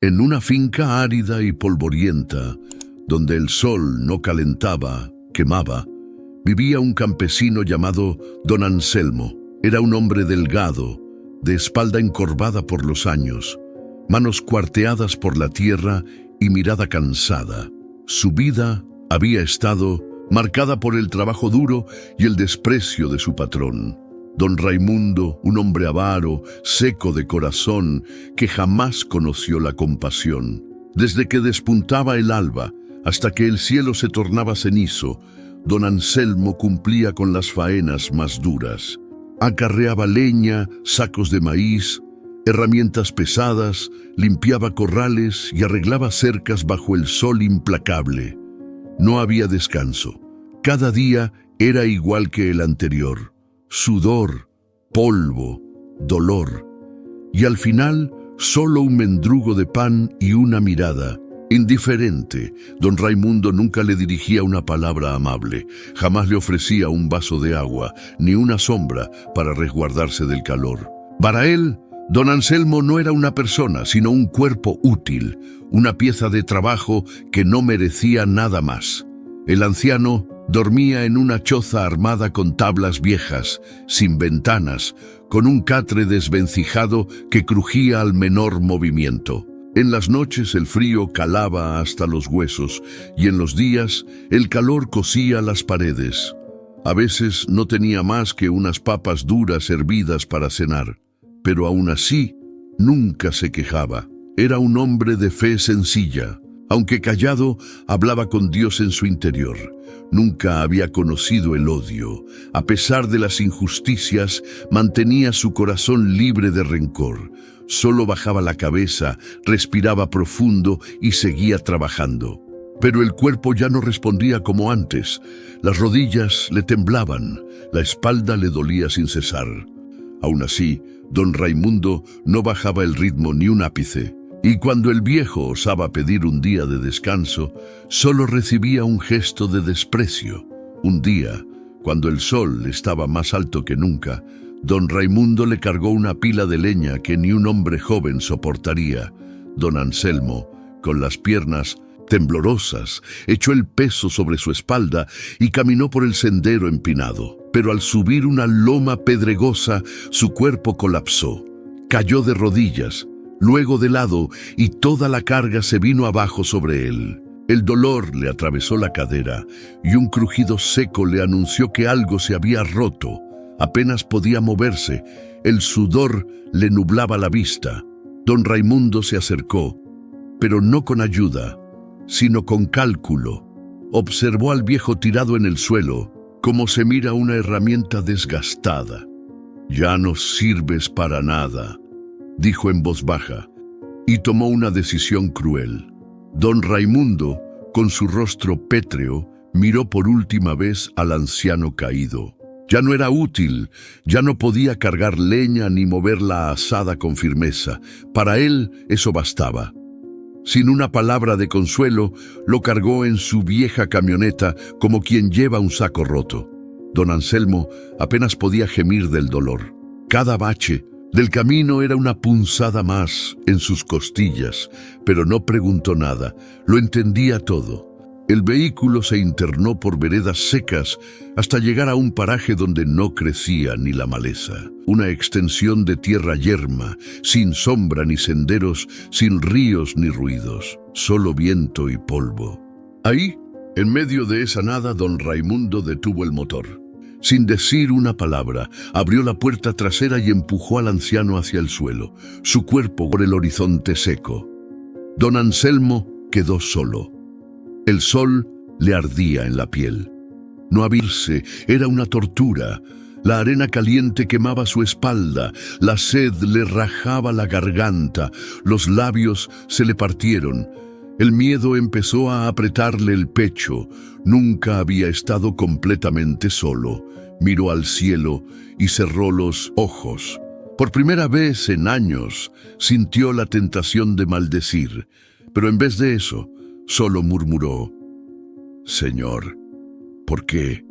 En una finca árida y polvorienta, donde el sol no calentaba, quemaba, vivía un campesino llamado Don Anselmo. Era un hombre delgado, de espalda encorvada por los años, manos cuarteadas por la tierra y mirada cansada. Su vida había estado marcada por el trabajo duro y el desprecio de su patrón. Don Raimundo, un hombre avaro, seco de corazón, que jamás conoció la compasión. Desde que despuntaba el alba hasta que el cielo se tornaba cenizo, don Anselmo cumplía con las faenas más duras. Acarreaba leña, sacos de maíz, herramientas pesadas, limpiaba corrales y arreglaba cercas bajo el sol implacable. No había descanso. Cada día era igual que el anterior. Sudor, polvo, dolor. Y al final, solo un mendrugo de pan y una mirada. Indiferente, don Raimundo nunca le dirigía una palabra amable, jamás le ofrecía un vaso de agua, ni una sombra para resguardarse del calor. Para él, don Anselmo no era una persona, sino un cuerpo útil, una pieza de trabajo que no merecía nada más. El anciano dormía en una choza armada con tablas viejas, sin ventanas, con un catre desvencijado que crujía al menor movimiento. En las noches el frío calaba hasta los huesos y en los días el calor cosía las paredes. A veces no tenía más que unas papas duras hervidas para cenar, pero aún así nunca se quejaba. Era un hombre de fe sencilla. Aunque callado, hablaba con Dios en su interior. Nunca había conocido el odio. A pesar de las injusticias, mantenía su corazón libre de rencor. Solo bajaba la cabeza, respiraba profundo y seguía trabajando. Pero el cuerpo ya no respondía como antes. Las rodillas le temblaban, la espalda le dolía sin cesar. Aún así, don Raimundo no bajaba el ritmo ni un ápice. Y cuando el viejo osaba pedir un día de descanso, solo recibía un gesto de desprecio. Un día, cuando el sol estaba más alto que nunca, don Raimundo le cargó una pila de leña que ni un hombre joven soportaría. Don Anselmo, con las piernas temblorosas, echó el peso sobre su espalda y caminó por el sendero empinado. Pero al subir una loma pedregosa, su cuerpo colapsó. Cayó de rodillas, luego de lado, y toda la carga se vino abajo sobre él. El dolor le atravesó la cadera y un crujido seco le anunció que algo se había roto. Apenas podía moverse, el sudor le nublaba la vista. Don Raimundo se acercó, pero no con ayuda, sino con cálculo. Observó al viejo tirado en el suelo, como se mira una herramienta desgastada. «Ya no sirves para nada», dijo en voz baja, y tomó una decisión cruel. Don Raimundo, con su rostro pétreo, miró por última vez al anciano caído. Ya no era útil, ya no podía cargar leña ni mover la azada con firmeza. Para él eso bastaba. Sin una palabra de consuelo, lo cargó en su vieja camioneta como quien lleva un saco roto. Don Anselmo apenas podía gemir del dolor. Cada bache del camino era una punzada más en sus costillas, pero no preguntó nada, lo entendía todo. El vehículo se internó por veredas secas hasta llegar a un paraje donde no crecía ni la maleza. Una extensión de tierra yerma, sin sombra ni senderos, sin ríos ni ruidos, solo viento y polvo. Ahí, en medio de esa nada, don Raimundo detuvo el motor. Sin decir una palabra, abrió la puerta trasera y empujó al anciano hacia el suelo, su cuerpo por el horizonte seco. Don Anselmo quedó solo. El sol le ardía en la piel. No abrirse era una tortura. La arena caliente quemaba su espalda, la sed le rajaba la garganta, los labios se le partieron. El miedo empezó a apretarle el pecho. Nunca había estado completamente solo. Miró al cielo y cerró los ojos. Por primera vez en años sintió la tentación de maldecir, pero en vez de eso, solo murmuró: «Señor, ¿por qué?».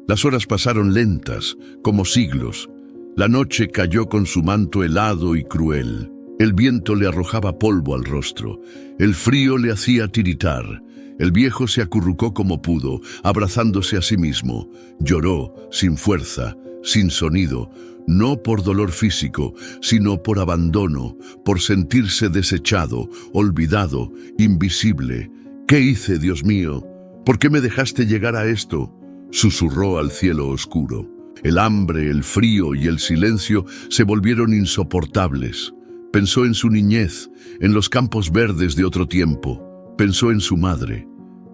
Las horas pasaron lentas, como siglos. La noche cayó con su manto helado y cruel. El viento le arrojaba polvo al rostro, el frío le hacía tiritar. El viejo se acurrucó como pudo, abrazándose a sí mismo. Lloró, sin fuerza, sin sonido, no por dolor físico, sino por abandono, por sentirse desechado, olvidado, invisible. ¿Qué hice, Dios mío? ¿Por qué me dejaste llegar a esto? Susurró al cielo oscuro. El hambre, el frío y el silencio se volvieron insoportables. Pensó en su niñez, en los campos verdes de otro tiempo. Pensó en su madre,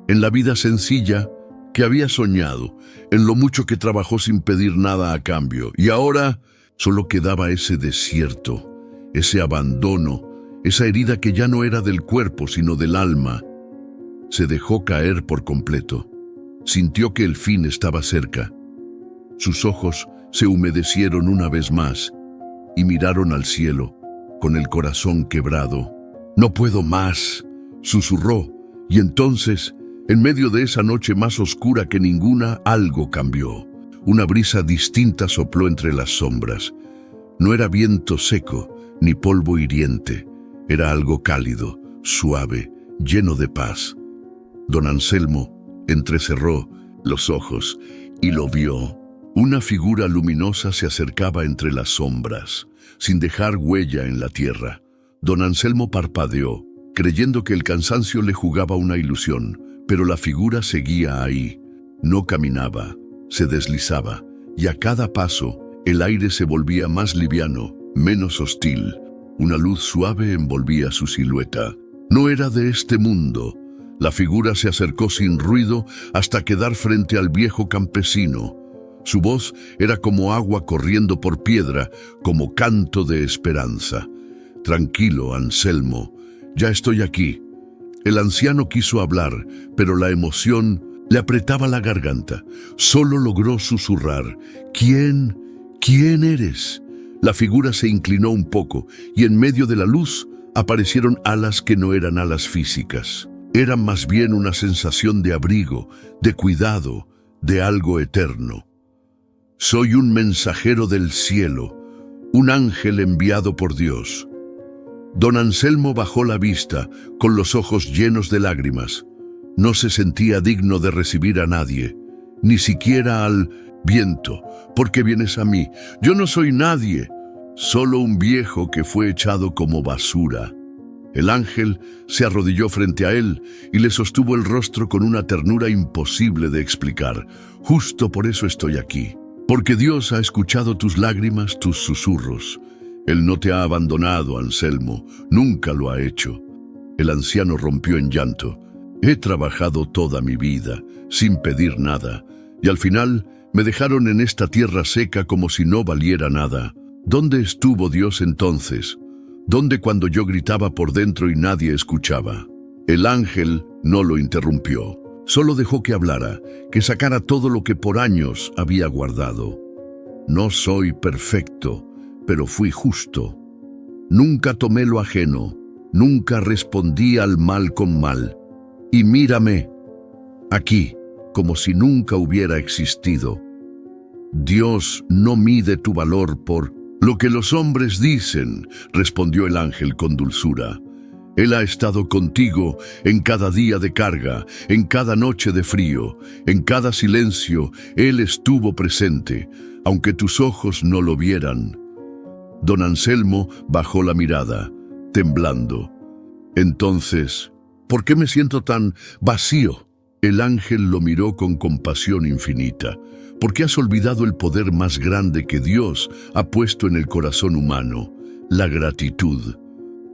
en la vida sencilla que había soñado, en lo mucho que trabajó sin pedir nada a cambio. Y ahora solo quedaba ese desierto, ese abandono, esa herida que ya no era del cuerpo sino del alma. Se dejó caer por completo. Sintió que el fin estaba cerca. Sus ojos se humedecieron una vez más y miraron al cielo con el corazón quebrado. «No puedo más», susurró, y entonces, en medio de esa noche más oscura que ninguna, algo cambió. Una brisa distinta sopló entre las sombras. No era viento seco, ni polvo hiriente. Era algo cálido, suave, lleno de paz. Don Anselmo entrecerró los ojos y lo vio. Una figura luminosa se acercaba entre las sombras, sin dejar huella en la tierra. Don Anselmo parpadeó, creyendo que el cansancio le jugaba una ilusión, pero la figura seguía ahí. No caminaba, se deslizaba, y a cada paso el aire se volvía más liviano, menos hostil. Una luz suave envolvía su silueta. No era de este mundo. La figura se acercó sin ruido hasta quedar frente al viejo campesino. Su voz era como agua corriendo por piedra, como canto de esperanza. «Tranquilo, Anselmo, ya estoy aquí». El anciano quiso hablar, pero la emoción le apretaba la garganta. Solo logró susurrar: «¿Quién eres?». La figura se inclinó un poco y en medio de la luz aparecieron alas que no eran alas físicas. Eran más bien una sensación de abrigo, de cuidado, de algo eterno. «Soy un mensajero del cielo, un ángel enviado por Dios». Don Anselmo bajó la vista, con los ojos llenos de lágrimas. No se sentía digno de recibir a nadie, ni siquiera al viento. «¿Por qué vienes a mí? Yo no soy nadie, solo un viejo que fue echado como basura». El ángel se arrodilló frente a él y le sostuvo el rostro con una ternura imposible de explicar. «Justo por eso estoy aquí, porque Dios ha escuchado tus lágrimas, tus susurros. Él no te ha abandonado, Anselmo, nunca lo ha hecho». El anciano rompió en llanto. «He trabajado toda mi vida, sin pedir nada, y al final me dejaron en esta tierra seca como si no valiera nada. ¿Dónde estuvo Dios entonces? ¿Dónde cuando yo gritaba por dentro y nadie escuchaba?». El ángel no lo interrumpió, solo dejó que hablara, que sacara todo lo que por años había guardado. «No soy perfecto, pero fui justo. Nunca tomé lo ajeno, nunca respondí al mal con mal. Y mírame, aquí, como si nunca hubiera existido. Dios no mide tu valor por lo que los hombres dicen», respondió el ángel con dulzura. «Él ha estado contigo en cada día de carga, en cada noche de frío, en cada silencio. Él estuvo presente, aunque tus ojos no lo vieran». Don Anselmo bajó la mirada, temblando. «Entonces, ¿por qué me siento tan vacío?». El ángel lo miró con compasión infinita. «¿Por qué has olvidado el poder más grande que Dios ha puesto en el corazón humano? La gratitud.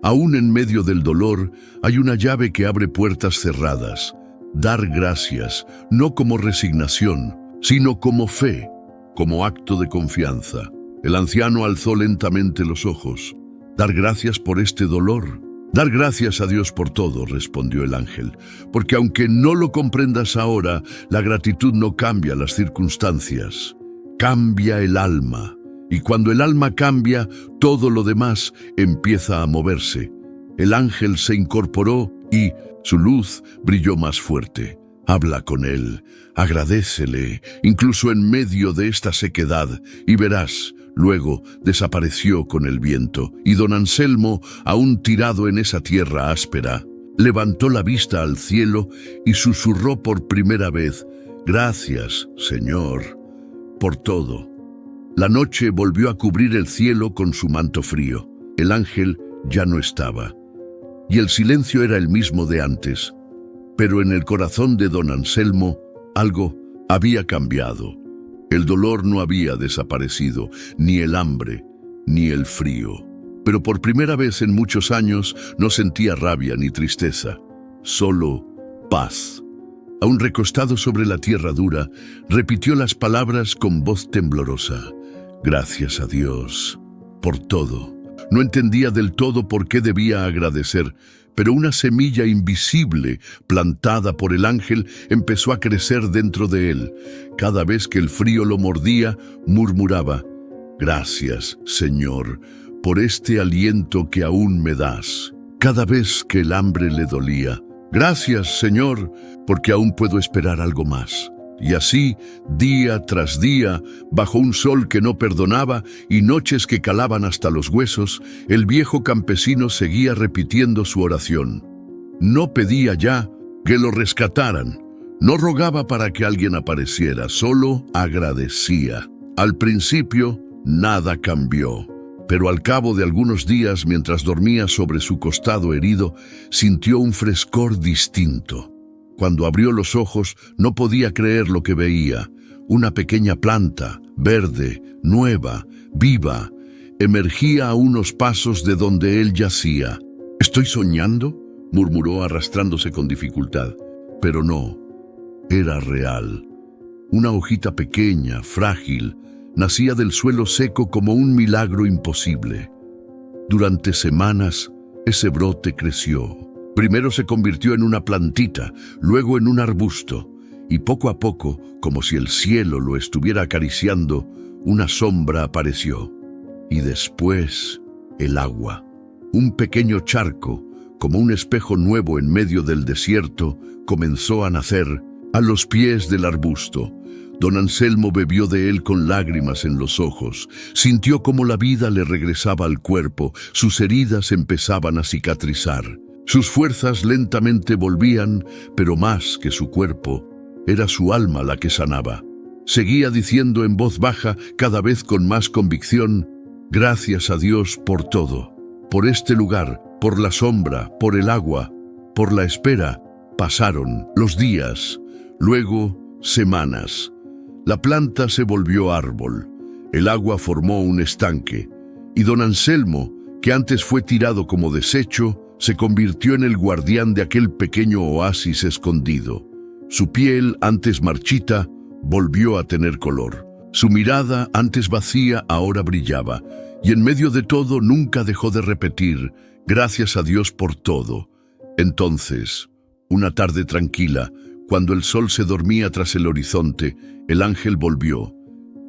Aún en medio del dolor hay una llave que abre puertas cerradas. Dar gracias, no como resignación, sino como fe, como acto de confianza». El anciano alzó lentamente los ojos. «Dar gracias por este dolor». «Dar gracias a Dios por todo», respondió el ángel, «porque aunque no lo comprendas ahora, la gratitud no cambia las circunstancias. Cambia el alma. Y cuando el alma cambia, todo lo demás empieza a moverse». El ángel se incorporó y su luz brilló más fuerte. «Habla con él, agradécele, incluso en medio de esta sequedad, y verás, Luego desapareció con el viento, y don Anselmo, aún tirado en esa tierra áspera, levantó la vista al cielo y susurró por primera vez: «Gracias, Señor, por todo». La noche volvió a cubrir el cielo con su manto frío. El ángel ya no estaba, y el silencio era el mismo de antes. Pero en el corazón de don Anselmo algo había cambiado. El dolor no había desaparecido, ni el hambre, ni el frío. Pero por primera vez en muchos años no sentía rabia ni tristeza, solo paz. Aún recostado sobre la tierra dura, repitió las palabras con voz temblorosa: «Gracias a Dios por todo». No entendía del todo por qué debía agradecer, pero una semilla invisible, plantada por el ángel, empezó a crecer dentro de él. Cada vez que el frío lo mordía, murmuraba: «Gracias, Señor, por este aliento que aún me das». Cada vez que el hambre le dolía: «Gracias, Señor, porque aún puedo esperar algo más». Y así, día tras día, bajo un sol que no perdonaba y noches que calaban hasta los huesos, el viejo campesino seguía repitiendo su oración. No pedía ya que lo rescataran, no rogaba para que alguien apareciera, solo agradecía. Al principio, nada cambió, pero al cabo de algunos días, mientras dormía sobre su costado herido, sintió un frescor distinto. Cuando abrió los ojos, no podía creer lo que veía. Una pequeña planta, verde, nueva, viva, emergía a unos pasos de donde él yacía. «¿Estoy soñando?», murmuró arrastrándose con dificultad. Pero no, era real. Una hojita pequeña, frágil, nacía del suelo seco como un milagro imposible. Durante semanas, ese brote creció. Primero se convirtió en una plantita, luego en un arbusto, y poco a poco, como si el cielo lo estuviera acariciando, una sombra apareció. Y después, el agua. Un pequeño charco, como un espejo nuevo en medio del desierto, comenzó a nacer a los pies del arbusto. Don Anselmo bebió de él con lágrimas en los ojos. Sintió como la vida le regresaba al cuerpo, sus heridas empezaban a cicatrizar. Sus fuerzas lentamente volvían, pero más que su cuerpo, era su alma la que sanaba. Seguía diciendo en voz baja, cada vez con más convicción: «Gracias a Dios por todo, por este lugar, por la sombra, por el agua, por la espera». Pasaron los días, luego semanas. La planta se volvió árbol, el agua formó un estanque, y don Anselmo, que antes fue tirado como desecho, se convirtió en el guardián de aquel pequeño oasis escondido. Su piel, antes marchita, volvió a tener color. Su mirada, antes vacía, ahora brillaba. Y en medio de todo nunca dejó de repetir: «Gracias a Dios por todo». Entonces, una tarde tranquila, cuando el sol se dormía tras el horizonte, el ángel volvió.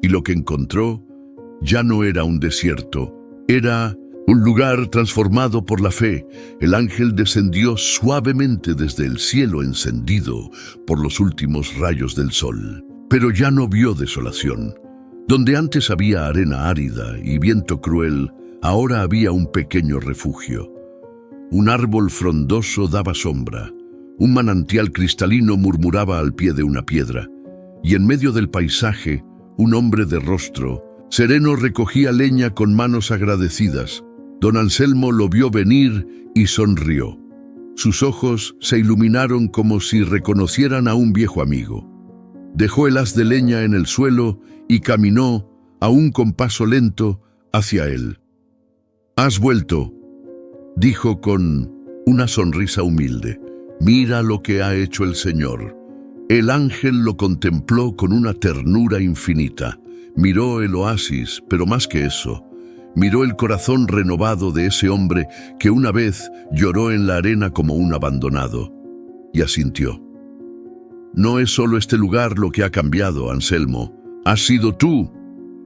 Y lo que encontró ya no era un desierto, era un lugar transformado por la fe. El ángel descendió suavemente desde el cielo encendido por los últimos rayos del sol. Pero ya no vio desolación. Donde antes había arena árida y viento cruel, ahora había un pequeño refugio. Un árbol frondoso daba sombra. Un manantial cristalino murmuraba al pie de una piedra. Y en medio del paisaje, un hombre de rostro sereno recogía leña con manos agradecidas. Don Anselmo lo vio venir y sonrió. Sus ojos se iluminaron como si reconocieran a un viejo amigo. Dejó el haz de leña en el suelo y caminó, aún con paso lento, hacia él. «¿Has vuelto?», dijo con una sonrisa humilde. «Mira lo que ha hecho el Señor». El ángel lo contempló con una ternura infinita. Miró el oasis, pero más que eso, miró el corazón renovado de ese hombre que una vez lloró en la arena como un abandonado, y asintió. «No es solo este lugar lo que ha cambiado, Anselmo. Has sido tú».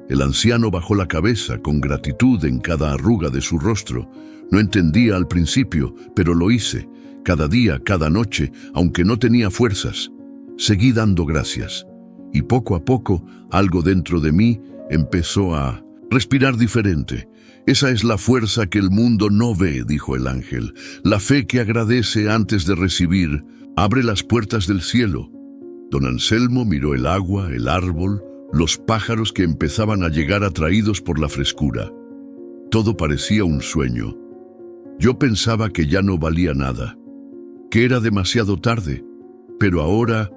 El anciano bajó la cabeza con gratitud en cada arruga de su rostro. No entendía al principio, pero lo hice. Cada día, cada noche, aunque no tenía fuerzas. Seguí dando gracias. Y poco a poco, algo dentro de mí empezó a Respirar diferente. Esa es la fuerza que el mundo no ve, dijo el ángel. La fe que agradece antes de recibir abre las puertas del cielo. Don Anselmo miró el agua, el árbol, los pájaros que empezaban a llegar atraídos por la frescura. Todo parecía un sueño. Yo pensaba que ya no valía nada, que era demasiado tarde, pero ahora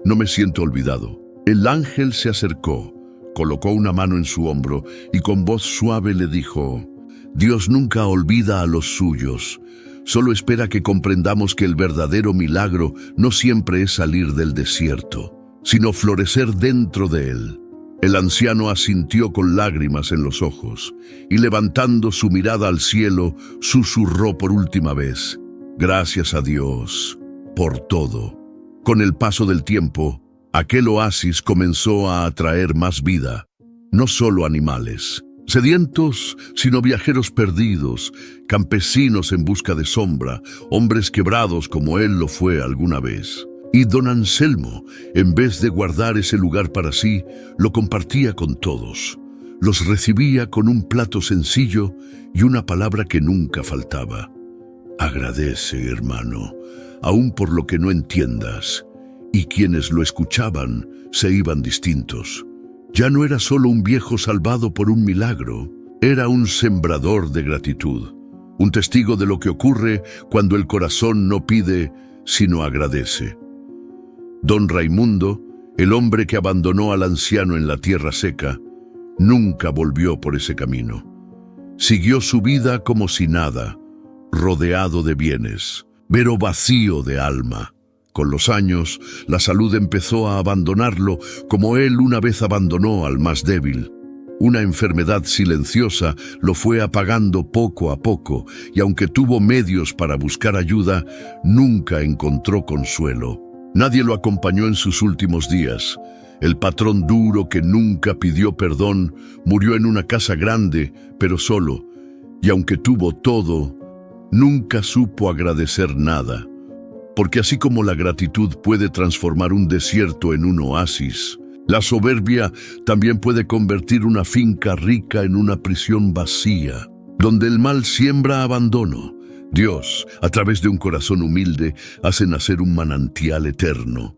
no me siento olvidado. El ángel se acercó, colocó una mano en su hombro y con voz suave le dijo: Dios nunca olvida a los suyos. Solo espera que comprendamos que el verdadero milagro no siempre es salir del desierto, sino florecer dentro de él. El anciano asintió con lágrimas en los ojos y levantando su mirada al cielo, susurró por última vez: Gracias a Dios por todo. Con el paso del tiempo, aquel oasis comenzó a atraer más vida, no solo animales, sedientos, sino viajeros perdidos, campesinos en busca de sombra, hombres quebrados como él lo fue alguna vez. Y don Anselmo, en vez de guardar ese lugar para sí, lo compartía con todos. Los recibía con un plato sencillo y una palabra que nunca faltaba: Agradece, hermano, aun por lo que no entiendas. Y quienes lo escuchaban se iban distintos. Ya no era solo un viejo salvado por un milagro, era un sembrador de gratitud, un testigo de lo que ocurre cuando el corazón no pide, sino agradece. Don Raimundo, el hombre que abandonó al anciano en la tierra seca, nunca volvió por ese camino. Siguió su vida como si nada, rodeado de bienes, pero vacío de alma. Con los años, la salud empezó a abandonarlo, como él una vez abandonó al más débil. Una enfermedad silenciosa lo fue apagando poco a poco, y aunque tuvo medios para buscar ayuda, nunca encontró consuelo. Nadie lo acompañó en sus últimos días. El patrón duro que nunca pidió perdón murió en una casa grande, pero solo, y aunque tuvo todo, nunca supo agradecer nada. Porque así como la gratitud puede transformar un desierto en un oasis, la soberbia también puede convertir una finca rica en una prisión vacía, donde el mal siembra abandono. Dios, a través de un corazón humilde, hace nacer un manantial eterno.